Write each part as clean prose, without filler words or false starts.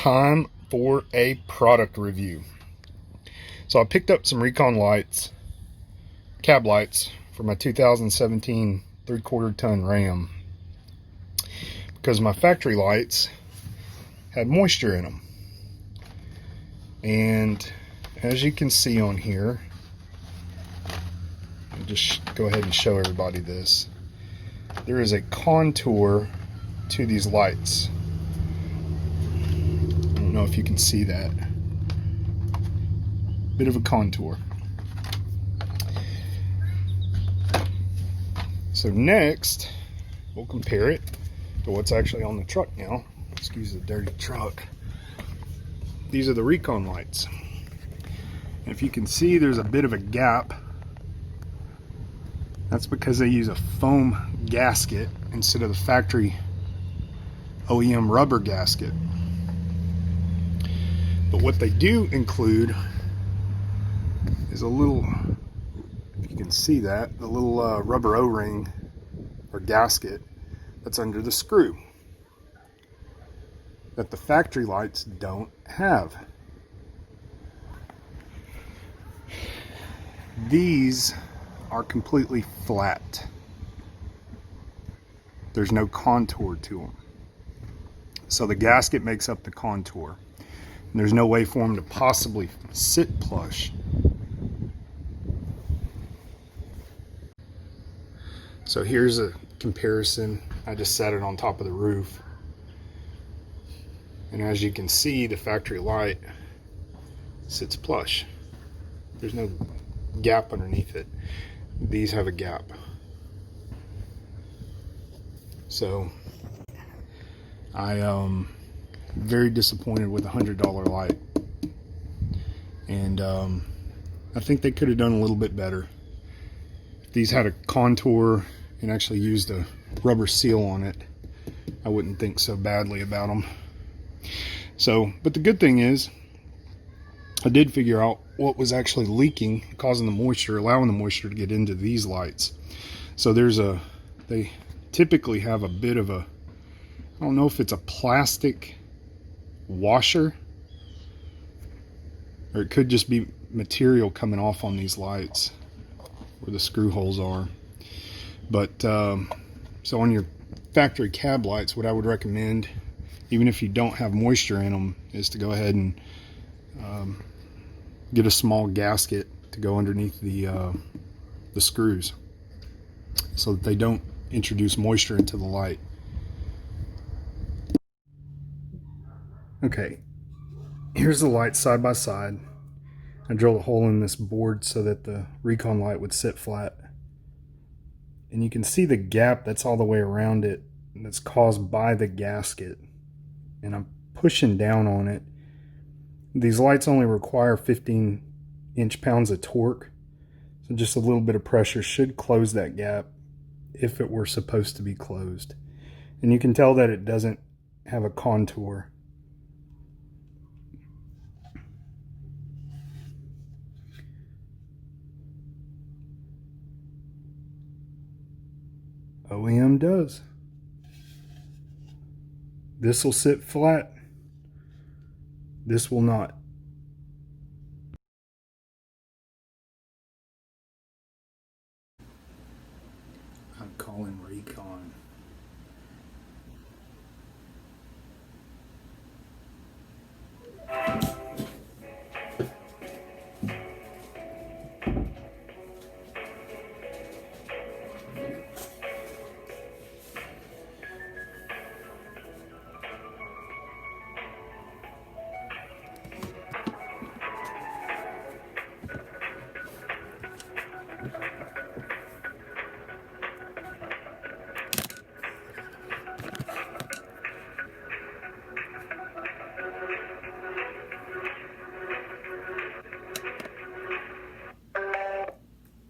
Time for a product review. So I picked up some Recon lights, cab lights, for my 2017 3/4 ton Ram because my factory lights had moisture in them. And as you can see on here, I'll just go ahead and show everybody this. There is a contour to these lights. I don't know if you can see that. Bit of a contour. So next, we'll compare it to what's actually on the truck now. Excuse the dirty truck. These are the Recon lights. And if you can see, there's a bit of a gap. That's because they use a foam gasket instead of the factory OEM rubber gasket. But what they do include is a little, if you can see that, the little rubber O-ring or gasket that's under the screw that the factory lights don't have. These are completely flat. There's no contour to them. So the gasket makes up the contour. And there's no way for them to possibly sit plush. So here's a comparison. I just set it on top of the roof. And as you can see, the factory light sits plush. There's no gap underneath it. These have a gap. So I very disappointed with a $100 light, and I think they could have done a little bit better. If these had a contour and actually used a rubber seal on it, I wouldn't think so badly about them. So, but the good thing is, I did figure out what was actually leaking, causing the moisture, allowing the moisture to get into these lights. So they typically have a bit of a, I don't know if it's a plastic washer, or it could just be material coming off on these lights where the screw holes are. But so on your factory cab lights, what I would recommend, even if you don't have moisture in them, is to go ahead and get a small gasket to go underneath the screws so that they don't introduce moisture into the light. Okay, here's the lights side by side. I drilled a hole in this board so that the Recon light would sit flat. And you can see the gap that's all the way around it, that's caused by the gasket. And I'm pushing down on it. These lights only require 15 inch-pounds of torque. So just a little bit of pressure should close that gap if it were supposed to be closed. And you can tell that it doesn't have a contour. OEM does. This will sit flat. This will not. I'm calling Recon.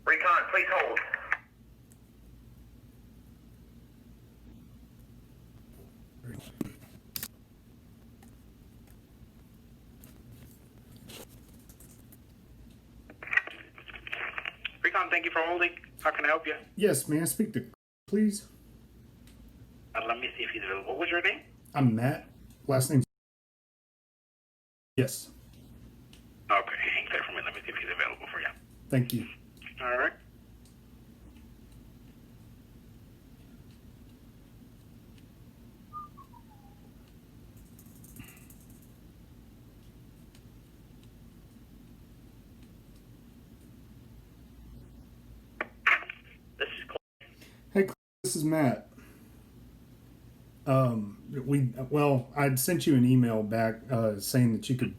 Recon, please hold. Recon, thank you for holding. How can I help you? Yes, may I speak to, please? Let me see if he's available. What was your name? I'm Matt. Last name Yes. Okay, hang there for a minute. Let me see if he's available for you. Thank you. All right. This is Cole. Hey, this is Matt. I'd sent you an email back saying that you could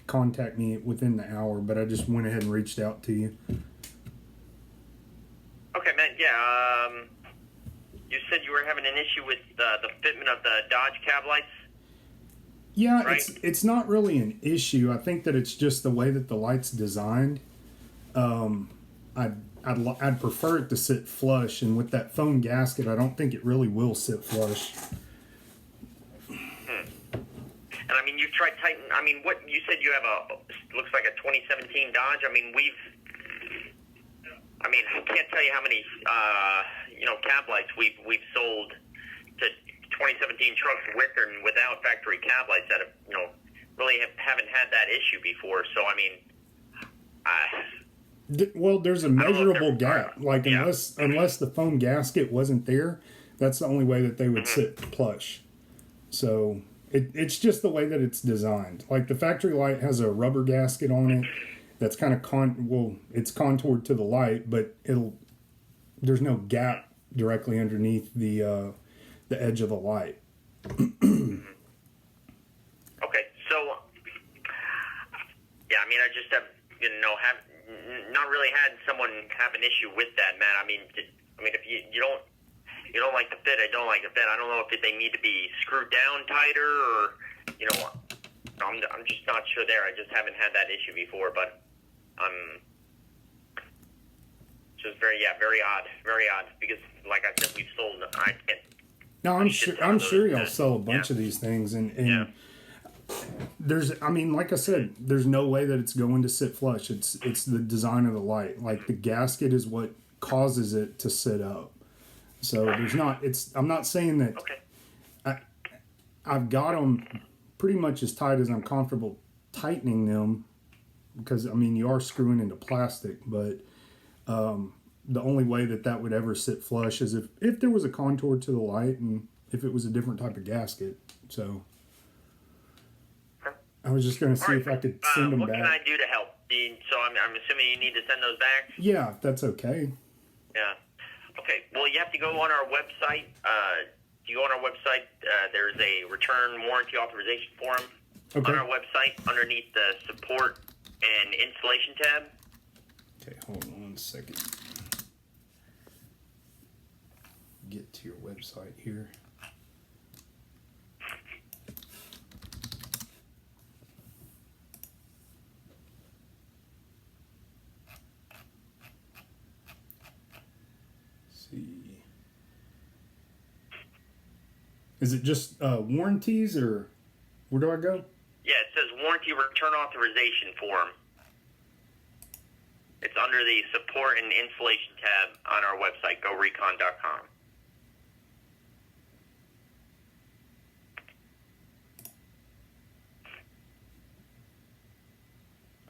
contact me within the hour, but I just went ahead and reached out to you. Okay, man. Yeah. You said you were having an issue with the fitment of the Dodge cab lights. Yeah, Right. it's not really an issue. I think that it's just the way that the light's designed. I'd prefer it to sit flush, and with that foam gasket, I don't think it really will sit flush. And I mean, you've tried tightening. I mean, what you said you have looks like a 2017 Dodge. I mean, I can't tell you how many cab lights we've sold to 2017 trucks with and without factory cab lights that have really haven't had that issue before. So I mean, Well, there's a measurable gap. Like yeah. unless the foam gasket wasn't there, that's the only way that they would sit flush. So it's just the way that it's designed. Like the factory light has a rubber gasket on it that's kind of it's contoured to the light, but there's no gap directly underneath the edge of the light. Okay, so yeah, I mean, I just have not really had someone have an issue with that, man. I mean, if you don't like the fit, I don't like the fit. I don't know if they need to be screwed down tighter or I'm just not sure there. I just haven't had that issue before, but just very odd because like I said, we've sold. I can't. No, I'm sure y'all sell a bunch of these things, and like I said, there's no way that it's going to sit flush. It's the design of the light. Like the gasket is what causes it to sit up. So there's not. I'm not saying that. Okay. I've got them pretty much as tight as I'm comfortable tightening them, because I mean you are screwing into plastic, but the only way that would ever sit flush is if there was a contour to the light and if it was a different type of gasket. So I was just going to see if I could send them back. What can I do to help? So I'm assuming you need to send those back? Yeah, that's okay. Yeah. Okay. Well, you have to go on our website. You go on our website. There's a return warranty authorization form on our website underneath the support and installation tab. Okay, hold on 1 second. Get to your website here. See. Is it just warranties, or where do I go? Yeah, it says warranty return authorization form. It's under the support and installation tab on our website, gorecon.com.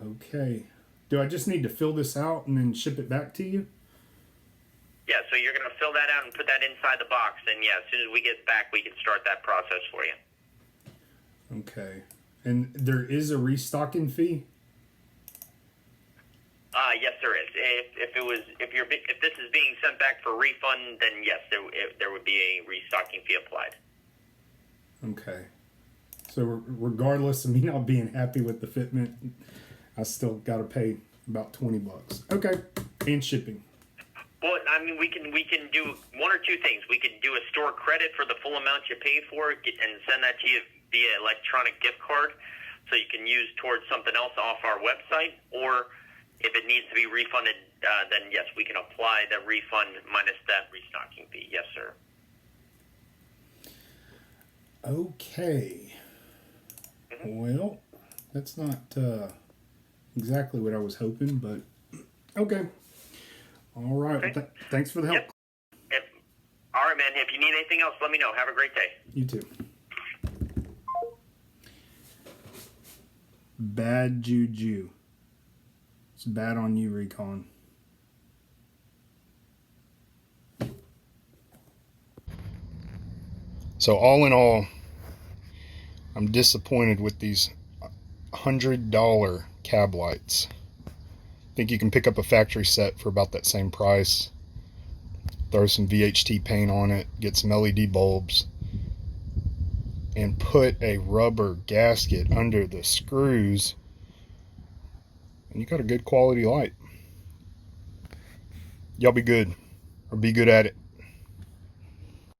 Okay. Do I just need to fill this out and then ship it back to you? Yeah, so you're going to fill that out and put that inside the box, and yeah, as soon as we get back, we can start that process for you. Okay. And there is a restocking fee? Yes, there is. If this is being sent back for refund, then yes, there would be a restocking fee applied. Okay. So regardless of me not being happy with the fitment, I still got to pay about $20. Okay. And shipping. Well, I mean, we can do one or two things. We could do a store credit for the full amount you paid for and send that to you via electronic gift card so you can use towards something else off our website. Or if it needs to be refunded, then yes, we can apply the refund minus that restocking fee. Yes, sir. Okay. Well, that's not exactly what I was hoping, but okay. All right. Okay. Well, thanks for the help. Yep. All right, man. If you need anything else, let me know. Have a great day. You too. bad juju. It's bad on you, Recon. So all in all, I'm disappointed with these $100 cab lights. I think you can pick up a factory set for about that same price. Throw some VHT paint on it, get some LED bulbs, and put a rubber gasket under the screws, and you got a good quality light. Y'all be good, or be good at it.